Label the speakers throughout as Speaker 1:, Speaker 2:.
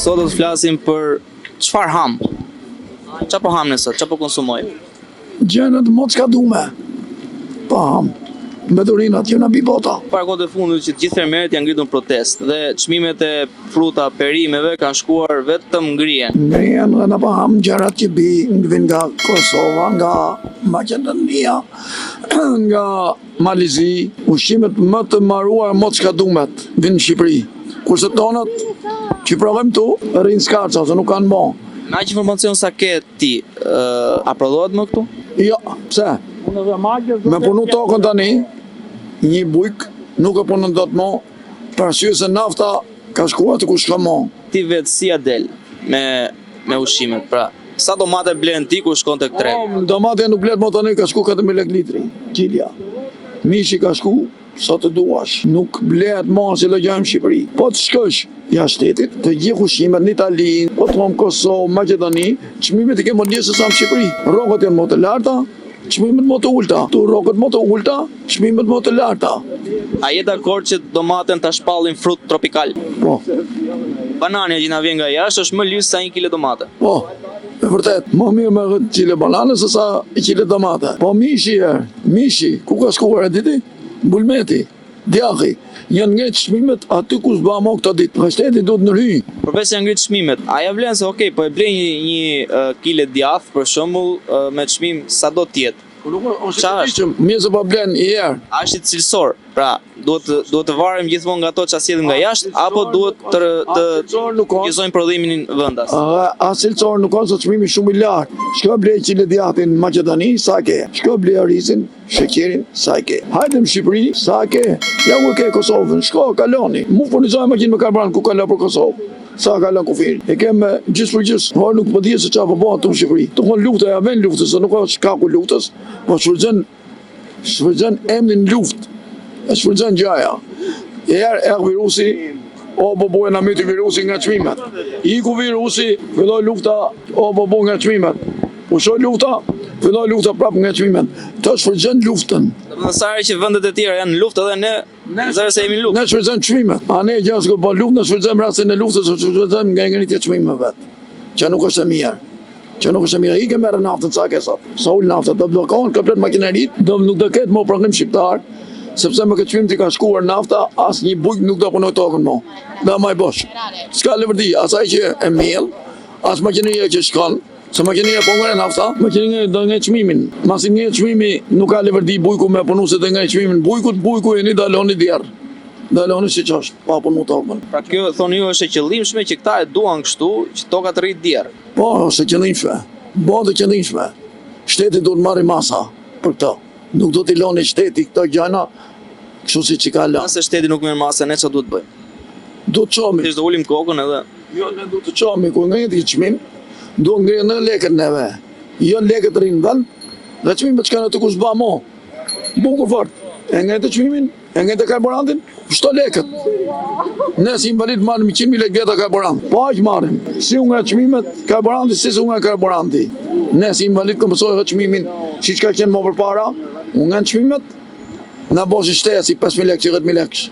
Speaker 1: Sot do të flasim për çfarë ham. Çfarë po ham ne sot? Çfarë po konsumoj?
Speaker 2: Gjëra të mos ka dume. Pa ham. Mbeturinat që na bi bota.
Speaker 1: Para kohë të fundit që të gjithë fermerët janë ngritur në protestë dhe çmimet e fruta, perimeve kanë shkuar vetëm ngrihen.
Speaker 2: Ngrihen dhe na pa ham gjërat që vin nga Kosova, nga Maqedonia, nga Malizi, ushqimet më të maruar mos ka dumet vinë në Shqipëri. Kurse tonat që provojmë tu, rrinë skarca, se nuk kanë bon.
Speaker 1: Me aq informacion sa ke ti, aprovohet më këtu?
Speaker 2: Jo, pse? Me punu tokën tani, një bujk nuk e punën dot më, për arsye se nafta ka shkuar të ku shka më.
Speaker 1: Ti vetë si a del me ushqimet, pra sa domate blen ti ku shkon tek tregu?
Speaker 2: Domate nuk blet më tani, ka shku 4.000 litri, kilja. Mishi ka shku sa të duash, nuk blehet më si lëgjojmë Shqipëri. Po të shkosh jashtë shtetit, të gjithë ushqimet në Itali, po të thonë Kosovë, Maqedoni, çmimet i kemë më njësë sa në Shqipëri. Rrogët janë më të larta, çmimet më të ulta. Tu rrogët më të ulta, çmimet më të larta.
Speaker 1: A je dakord që domaten ta shpallin frut tropikal?
Speaker 2: Po.
Speaker 1: Banania që na vjen nga jashtë është më lys sa 1 kg domate.
Speaker 2: Po. E vërtet, më mirë me 1 kg banane se sa 1 kg domate. Po mishi, ku ka shkuar e diti? Bulmeti, djaki, janë ngritë çmimet aty ku s'ba mo këto ditë. Nga shteti do të ndërhyj.
Speaker 1: Përveç janë ngritë çmimet, a ja vlen se okay, po e blej një kile djath për shembull me çmim sa do të jetë.
Speaker 2: Mirë se po blen i herë.
Speaker 1: A është i cilësor? Pra, duhet të varem gjithmonë nga ato që asjedhim nga jashtë apo duhet të gjizojmë prodhimin vendas?
Speaker 2: As cilësor nuk ka, se çmimi shumë i lartë. Shko blej kile djatin në Maqedoni, sa ke? Shko blej orizin, sheqerin, sa ke? Hajde në Shqipëri, sa ke? Ja u ke Kosovën, shko, kaloni. Mu furnizojmë makinë me karburant ku kalon për Kosovë. Sa kalon kufirin. E kemë gjysë për gjysë. Por nuk po dihet se çfarë po bëhet këtu në Shqipëri. Tu kon lufta, ja vjen luftës, se nuk ka shkaku luftës, po shfrytëzon emrin luftë. E shfrytëzon gjaja. Erë virusi, o bobo na meti virusi nga çmimet. Iku virusi, filloi lufta, o bobo nga çmimet. Ushoi lufta, filloi lufta prapë nga çmimet. Të shfrytëzon luftën.
Speaker 1: Në sare që vendet e tjera janë në luftë edhe ne zërë se jemi në luftë.
Speaker 2: Ne shfrytëzojmë çmimet. A ne gjasë po luftë, ne shfrytëzojmë rastin e luftës, shfrytëzojmë nga ngritja e çmimeve vet. Që nuk është e mirë. I ke merë naftën sa ke sot. Sa ul nafta do bllokohen komplet makinerit, nuk do ketë më program shqiptar, sepse me këtë çmim që ka shkuar nafta, asnjë bujk nuk do punoj tokën më. Do më bosh. S'ka lëvërdi, asaj që e miell, as makineria që shkon. Se makineria po ngre nafta, makineria do ngre çmimin. Masi ngre çmimi nuk ka lëvërdi bujku me punuesit e ngre çmimin. Bujku e një daloni djerë. Daloni si qashtë, pa punu tokën.
Speaker 1: Pra kjo thoni ju është e qëllimshme që këta e duan kështu që toka të rritë djerë.
Speaker 2: Po, është e qëllimshme. Të qëllimshme. Shteti do të marrë masa për këto. Nuk do t'i loni shteti këto gjana kështu si që ka lënë.
Speaker 1: Nëse shteti nuk merr masë, ne çfarë duhet bëjmë?
Speaker 2: Do të çomi.
Speaker 1: Thjesht do ulim kokën edhe.
Speaker 2: Jo, ne do të çomi, ku ngrihet i çmim, do ngrihet në lekët neve. Jo lekët rrinë vend, dhe çmimet çka aty ku s'ba mo. Bukur fort. E ngrihet çmimin, e ngrihet karburantin, shto lekët. Ne si invalid marrim 100.000 lekë veta karburant. Po aq marrim. Si nga çmimet, karburanti si nga karburanti. Ne si invalid kompensojmë çmimin, siç ka qenë më përpara, nga çmimet na boshi shteti si 5.000 lekë, 10.000 lekë.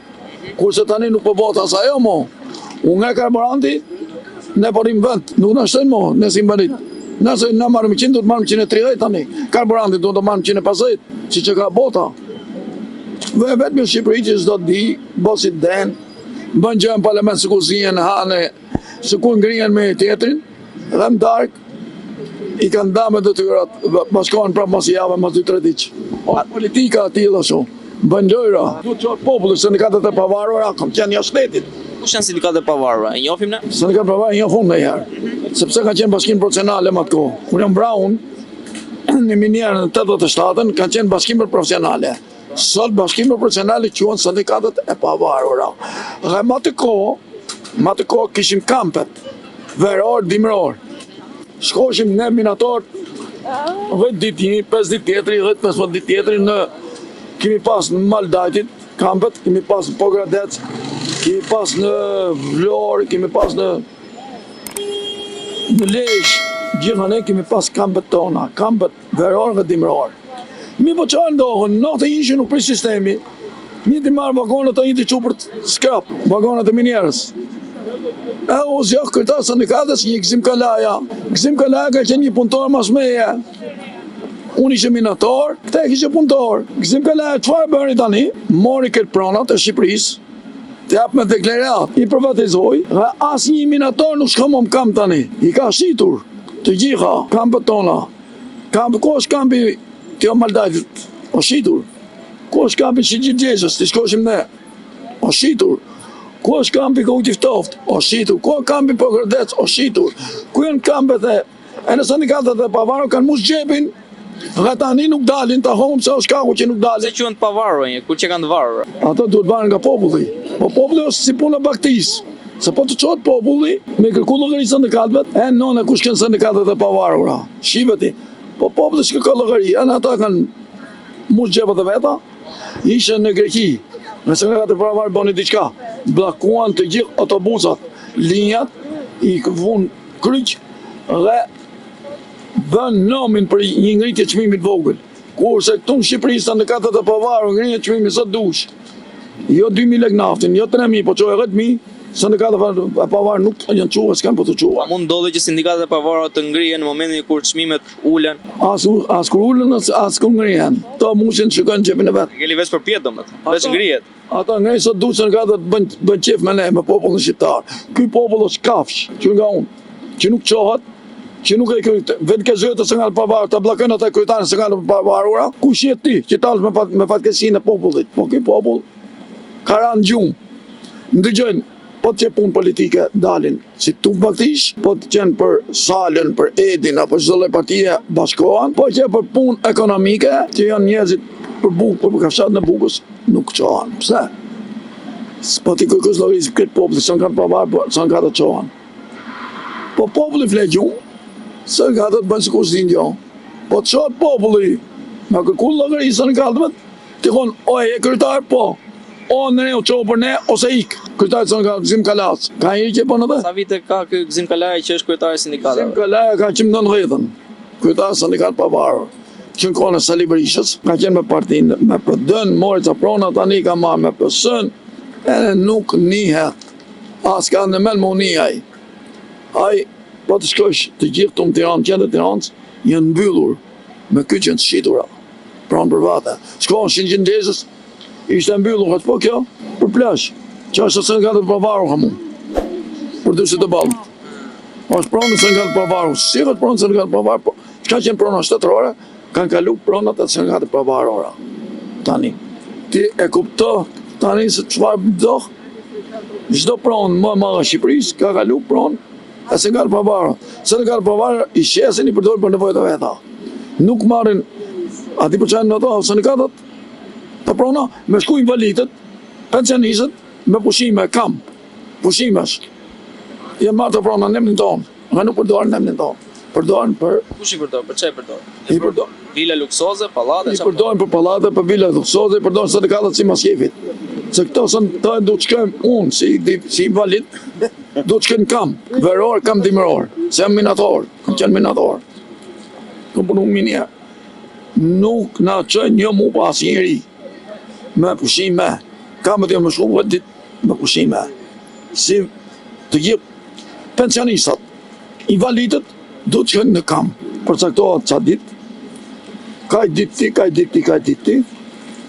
Speaker 2: Kurse tani nuk po bëhet as ajo mo. Nga karburanti ne porim vend, nuk na shtojnë mo, ne si invalid. Nëse na marrim 100, do të marrim 130 tani. Karburanti do të marrim 150, siç e ka bota. Vetëm në Shqipëri që s'do të di, bosit den, bën gjë në parlament se ku zihen hane, se ku ngrihen me tjetrin, dhe në dark i kanë dhënë detyrat, bashkohen prapë mos javë, mos 2-3 ditë. Politika atilla ashtu. Bën lojra. Duhet të çohet populli, sindikatet e pavarura, kanë jashtë shtetit.
Speaker 1: Kush janë sindikatet e pavarura? E njohim ne?
Speaker 2: Sindikatet e pavarura njohim ne herë. Sepse ka qenë bashkim profesionale më atko. Kur jam Brown në minierën në 87-ën kanë qenë bashkime profesionale. Sot bashkime profesionale quhen sindikatet e pavarura. Dhe më të kohë kishim kampet, veror, dimror. Shkoshim ne minator 10 ditë, 5 ditë tjetëri, 10-15 ditë tjetëri kemi pas në Maldajtit, kampet, kemi pas në Pogradec, kemi pas në Vlorë, kemi pas në Lezhë, gjithë ne kemi pas kampet tona, kampet veror dhe dimror. Mi po çfarë ndohën, natë ishin nuk prish sistemi, mi ti marrë vagonat e një të çupërt skrap, vagonat e minierës. O zjoh kryetar sindikatës një Gzim Kalaja. Gzim Kalaja ka qenë një punëtor mas meje. Unë ishe minator, këta e kishe punëtor. Gzim Kalaja çfarë bëri tani? Mori këtë pronat e Shqipërisë, të jap me deklarat, i privatizoi, dhe asnjë minator nuk shkomom kam tani. I ka shitur të gjitha kampët tona. Ku është kampi Tjo Maldajt? O shitur. Ku është kampi Shqipërisë Gjezës? Të shkoshim ne. O shitur. Ku është kampi Kohuti Ftoft? O shitur. Ku është kampi Pokrdec? O shitur. Ku janë kampet e në sindikatët e pavarur kanë mus xhepin, dhe tani nuk dalin, ta homë se o shkaku që nuk dalin.
Speaker 1: Se quhen të pavarur, kur që kanë të varur?
Speaker 2: Ata duhet marrën nga populli. Po populli është si puna baktis. Se po të qohet populli, me kërku llogari sindikatëve, nona kush kanë sindikatët e pavarura. Shqipeti. Po populli s'ka llogari, ata kanë mus xhepat e veta, ishte në Greqi. Në sindikatët e pavarur bëni diçka. Bllokuan të gjithë autobusat, linjat, i vun kryq dhe bën nomin për një ngritje çmimit vogël. Kurse këtu në Shqipëri sindikatët e pavarur ngrihen çmimin sa dush. Jo 2000 lekë naftin, jo 3000, po çoj 10.000, sindikatët e pavarur nuk janë çuar, s'kan po të çuar.
Speaker 1: Mund ndodhe që sindikatët e pavarura të ngrihen në momentin kur çmimet ulen?
Speaker 2: As kur ulen, as kur ngrihen. To mushin shikojnë xhepin e vet.
Speaker 1: Ngeli veç për pjetë domethënë, veç ngrihet.
Speaker 2: Ata ngrihen sa dush, sindikatët bën qef me ne, me popullin shqiptar. Ky popull është kafsh, që nga unë, që nuk çohet, që nuk e vetë ke zëtë së nga të pavarur, të blokën ata kryetarën së nga të pavarura, kush je ti që talësh me fatkeqësinë e popullit? Po ky popull ka ranë gjumë. Ndëgjojnë, po të që punë politike dalin si tu baktish, po të qenë për Salën, për Edin, apo çdo lloj partije bashkohen, po që për punë ekonomike, që janë njerëzit për bukë, për kafshat në Bukës, nuk çohen. Pse? Po ti kërkosh llogarisë këtë popull, s'kan kanë pavarur, s'kan kanë të çohen. Po populli flet gjumë, sindikatët bënë sikur s'din gjë. Po të çohet populli, me kërku llogari sindikatëve, ti thon, e kryetar, po. O ne u çoh për ne ose ik. Kryetari sindikatit Gzim Kalac. Ka një që bën atë?
Speaker 1: Sa vite ka ky Gzim Kalaja që është kryetari i sindikatave?
Speaker 2: Gzim Kalaja ka qenë 90-ën. Kryetari sindikat pavarur. Që në kohën e Sali Berishës, ka qenë me partinë, me PD-n, mori ca prona, tani ka marrë me PS-n, e nuk nihet. As ka në mel më unijaj. Ai po të shkosh të gjithë të Tiranë, qendër Tiranës, janë mbyllur me kyçën të shitura. Pranë private. Shkon Shqipërisë Gjezës, ishte mbyllur atë po kjo për plazh. Që është sindikati i pavarur hamu. Për dyshit të ballë. Është pronë në sindikati i pavarur. Si vetë pronë sindikati i pavarur, po çka qenë prona shtetërore, kanë kalu pronat e sindikatit pavarur. Tani ti e kupto tani se çfarë do? Çdo pronë më e Shqipërisë ka kalu pronë e sindikatit pavarur. Sindikati pavarur i shesin i përdorin për nevojat e veta. Nuk marrin aty për çan ato sindikatët të prona me shku invalidët, pensionistët, me pushime, kamp, pushimesh. Jenë marrë të prona në emnin tonë, nga nuk përdorin në emnin tonë. Përdorin për...
Speaker 1: Kush i përdor? Për çfarë i përdor?
Speaker 2: I përdor.
Speaker 1: Vila luksoze, pallate,
Speaker 2: I përdorin për pallate, për vila luksoze, i përdorin sindikatët si maskefit. Se këto të du të shkojmë unë, si invalid, du të shkojmë kamp, veror, kamp dimëror, se jam minator, kam qenë minator. Kam punu minja. Nuk na çojnë një mu pas njëri. Me pushime, kamët jo më shumë vëtë ditë me pushime. Si të gjithë pensionistat, invalidët, du të qenë në kam. Përcaktohet qa ditë, kaj ditë ti,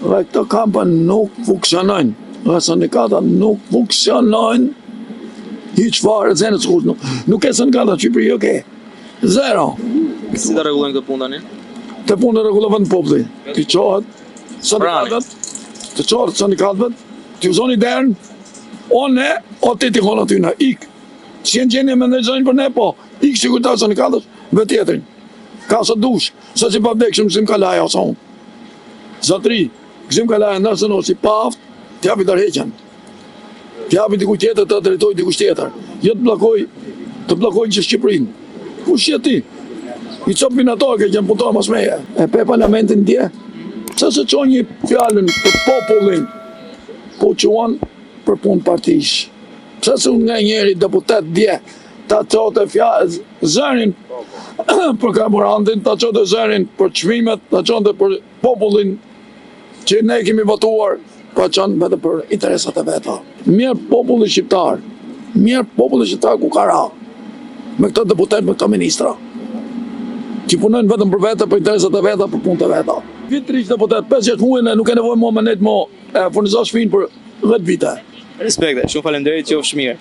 Speaker 2: dhe këto kampën nuk funksionojnë, dhe sindikata nuk funksionojnë, hiç fare, zene s'kush nuk e sindikata Shqipëri, jo ke, zero.
Speaker 1: Si të rregullojnë këtë punë tani?
Speaker 2: Të punë rregullohet në populli, të qohet sindikatët, të qohet sindikatëve, të uzoni derën, o ne, o ti konë aty në, ik. Si jenë gjenje me ndërgjojnë për ne, po, ik që kujtarë sindikatës, vë tjetërin. Ka së dush, se si pa vdekshëm Gzim Kalaja ose unë. Zotri, Gzim Kalaja nëse në si paft, t'japi tërheqen. T'japi dikuj tjetër, të drejtoj dikuj tjetër. Jo të blokoj që Shqipërinë. Kush je ti? I qop minator ke qenë punëtor mas meje. E pe parlamentin dje. Pse se qonë një fjallën për popullin, po quan për punë partish. Pse se unë nga njeri deputet dje, ta qote zërin për karburantin, ta qote zërin për çmimet, ta qote për popullin që ne kemi votuar, pa qonë edhe për interesat e veta. Mirë populli shqiptar, Mirë populli që ta ku ka ra. Me këto deputet, me këto ministra. Që punojnë vetëm për vete, për interesat e veta, për punë të veta. Vit 3 deputet, 5-6 muaj nuk e nevojë mua më net mo furnizosh shtëpinë për 10 vite.
Speaker 1: Respekte, shumë faleminderit, qofsh mirë.